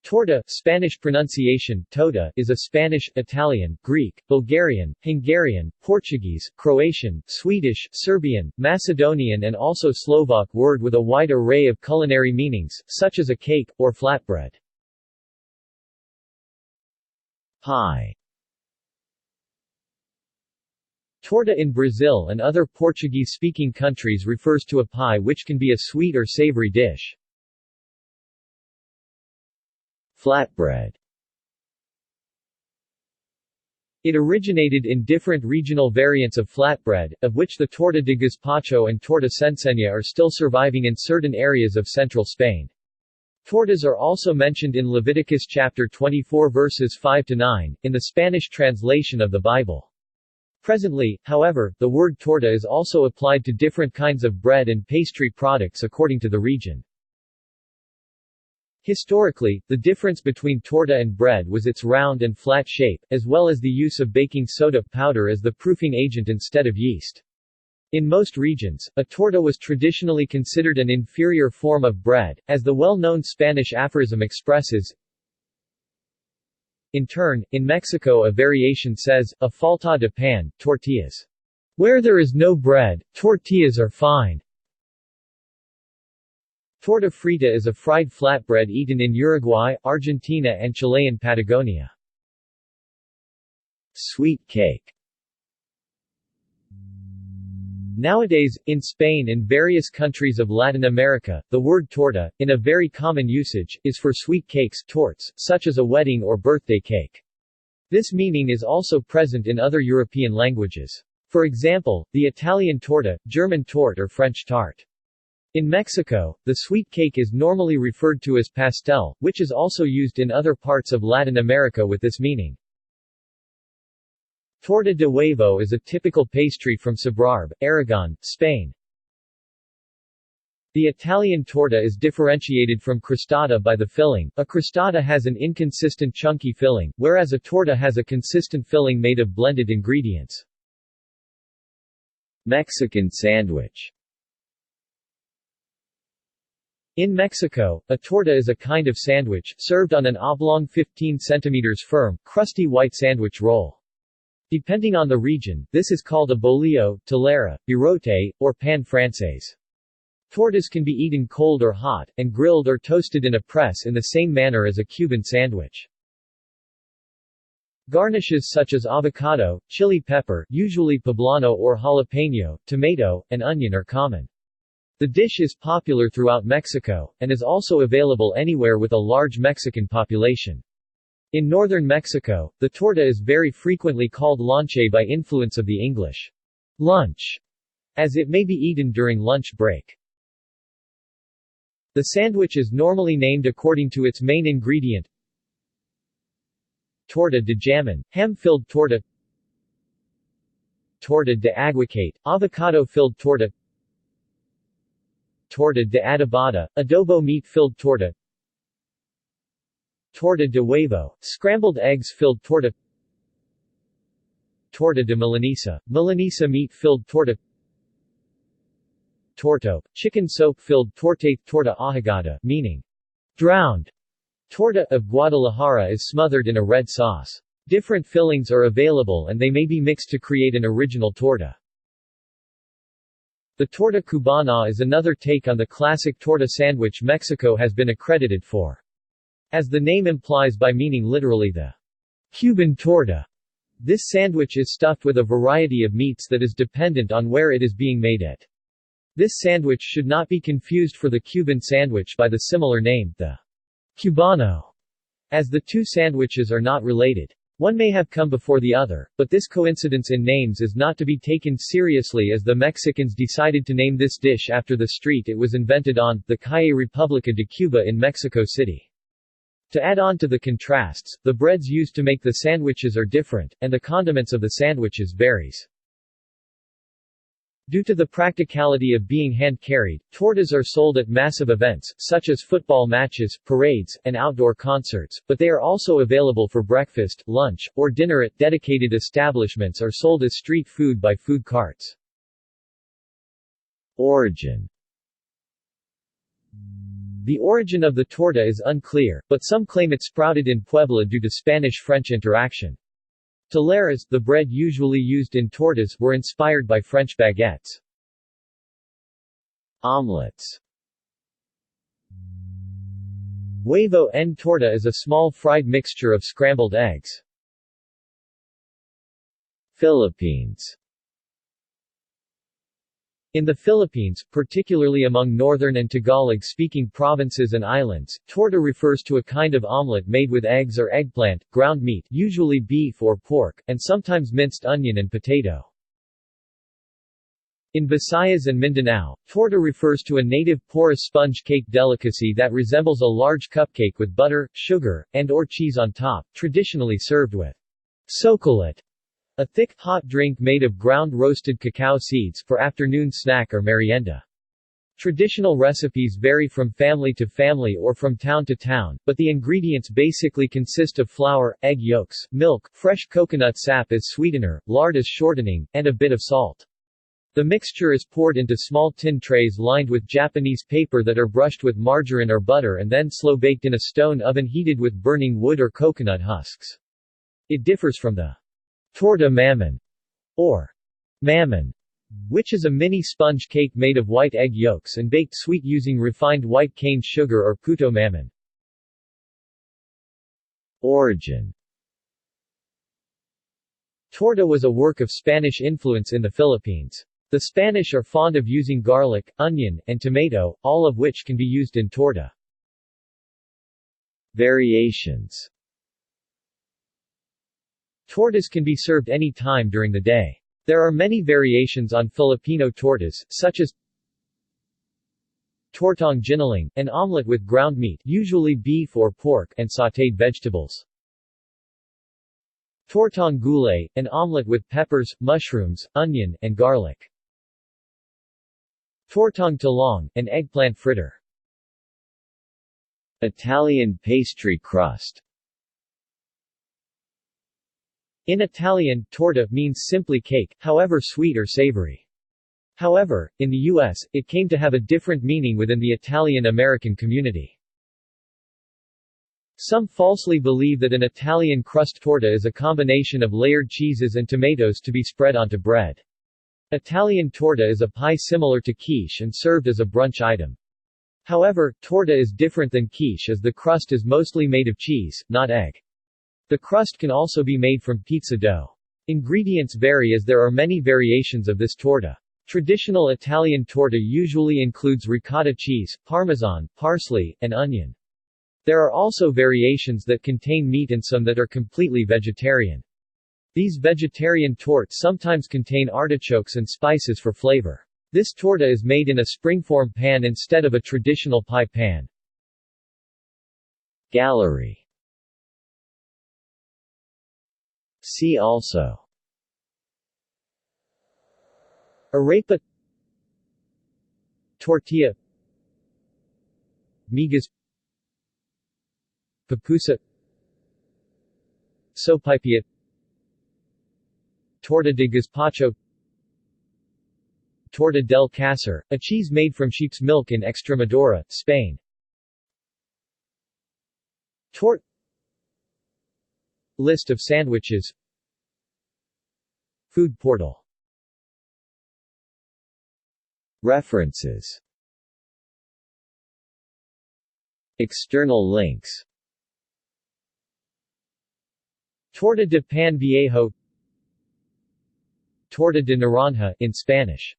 Torta, Spanish pronunciation, tota, is a Spanish, Italian, Greek, Bulgarian, Hungarian, Portuguese, Croatian, Swedish, Serbian, Macedonian and also Slovak word with a wide array of culinary meanings, such as a cake, or flatbread. Pie. Torta in Brazil and other Portuguese-speaking countries refers to a pie which can be a sweet or savory dish. Flatbread. It originated in different regional variants of flatbread, of which the torta de gazpacho and torta censeña are still surviving in certain areas of central Spain. Tortas are also mentioned in Leviticus chapter 24 verses 5-9, in the Spanish translation of the Bible. Presently, however, the word torta is also applied to different kinds of bread and pastry products according to the region. Historically, the difference between torta and bread was its round and flat shape, as well as the use of baking soda powder as the proofing agent instead of yeast. In most regions, a torta was traditionally considered an inferior form of bread, as the well-known Spanish aphorism expresses. In turn, in Mexico a variation says, a falta de pan, tortillas. Where there is no bread, tortillas are fine. Torta frita is a fried flatbread eaten in Uruguay, Argentina and Chilean Patagonia. Sweet cake. Nowadays, in Spain and various countries of Latin America, the word torta, in a very common usage, is for sweet cakes torts, such as a wedding or birthday cake. This meaning is also present in other European languages. For example, the Italian torta, German tort or French tart. In Mexico, the sweet cake is normally referred to as pastel, which is also used in other parts of Latin America with this meaning. Torta de huevo is a typical pastry from Sobrarbe, Aragon, Spain. The Italian torta is differentiated from crostata by the filling. A crostata has an inconsistent chunky filling, whereas a torta has a consistent filling made of blended ingredients. Mexican sandwich. In Mexico, a torta is a kind of sandwich, served on an oblong 15 cm firm, crusty white sandwich roll. Depending on the region, this is called a bolillo, telera, birote, or pan francés. Tortas can be eaten cold or hot, and grilled or toasted in a press in the same manner as a Cuban sandwich. Garnishes such as avocado, chili pepper, usually poblano or jalapeno, tomato, and onion are common. The dish is popular throughout Mexico, and is also available anywhere with a large Mexican population. In northern Mexico, the torta is very frequently called lonche by influence of the English lunch, as it may be eaten during lunch break. The sandwich is normally named according to its main ingredient: torta de jamon, ham-filled torta; torta de aguacate, avocado-filled torta; torta de adobada, adobo meat-filled torta; torta de huevo, scrambled eggs-filled torta; torta de milanesa, milanesa meat-filled torta; torto, chicken soap-filled torta. Torta ahogada, meaning drowned, torta of Guadalajara is smothered in a red sauce. Different fillings are available and they may be mixed to create an original torta. The torta cubana is another take on the classic torta sandwich Mexico has been accredited for. As the name implies by meaning literally the Cuban torta, this sandwich is stuffed with a variety of meats that is dependent on where it is being made at. This sandwich should not be confused for the Cuban sandwich by the similar name, the Cubano, as the two sandwiches are not related. One may have come before the other, but this coincidence in names is not to be taken seriously as the Mexicans decided to name this dish after the street it was invented on, the Calle Republica de Cuba in Mexico City. To add on to the contrasts, the breads used to make the sandwiches are different, and the condiments of the sandwiches varies. Due to the practicality of being hand-carried, tortas are sold at massive events, such as football matches, parades, and outdoor concerts, but they are also available for breakfast, lunch, or dinner at dedicated establishments or sold as street food by food carts. Origin. The origin of the torta is unclear, but some claim it sprouted in Puebla due to Spanish-French interaction. Teleras, the bread usually used in tortas, were inspired by French baguettes. Omelets. Huevo en torta is a small fried mixture of scrambled eggs. Philippines. In the Philippines, particularly among northern and Tagalog-speaking provinces and islands, torta refers to a kind of omelet made with eggs or eggplant, ground meat, usually beef or pork, and sometimes minced onion and potato. In Visayas and Mindanao, torta refers to a native porous sponge cake delicacy that resembles a large cupcake with butter, sugar, and/or cheese on top, traditionally served with socolate, a thick, hot drink made of ground roasted cacao seeds, for afternoon snack or merienda. Traditional recipes vary from family to family or from town to town, but the ingredients basically consist of flour, egg yolks, milk, fresh coconut sap as sweetener, lard as shortening, and a bit of salt. The mixture is poured into small tin trays lined with Japanese paper that are brushed with margarine or butter and then slow-baked in a stone oven heated with burning wood or coconut husks. It differs from the torta mammon, or mammon, which is a mini sponge cake made of white egg yolks and baked sweet using refined white cane sugar or puto mammon. Origin. Torta was a work of Spanish influence in the Philippines. The Spanish are fond of using garlic, onion, and tomato, all of which can be used in torta. Variations. Tortas can be served any time during the day. There are many variations on Filipino tortas, such as tortang giniling, an omelet with ground meat, usually beef or pork, and sautéed vegetables. Tortang gulay, an omelet with peppers, mushrooms, onion, and garlic. Tortang talong, an eggplant fritter. Italian pastry crust. In Italian, torta means simply cake, however sweet or savory. However, in the U.S., it came to have a different meaning within the Italian-American community. Some falsely believe that an Italian crust torta is a combination of layered cheeses and tomatoes to be spread onto bread. Italian torta is a pie similar to quiche and served as a brunch item. However, torta is different than quiche as the crust is mostly made of cheese, not egg. The crust can also be made from pizza dough. Ingredients vary as there are many variations of this torta. Traditional Italian torta usually includes ricotta cheese, parmesan, parsley, and onion. There are also variations that contain meat and some that are completely vegetarian. These vegetarian torts sometimes contain artichokes and spices for flavor. This torta is made in a springform pan instead of a traditional pie pan. Gallery. See also: arepa, tortilla, migas, pupusa, sopaipilla, torta de gazpacho, torta del Cácer, a cheese made from sheep's milk in Extremadura, Spain. List of sandwiches. Food portal. References. External links. Torta de pan viejo, Torta de naranja, in Spanish.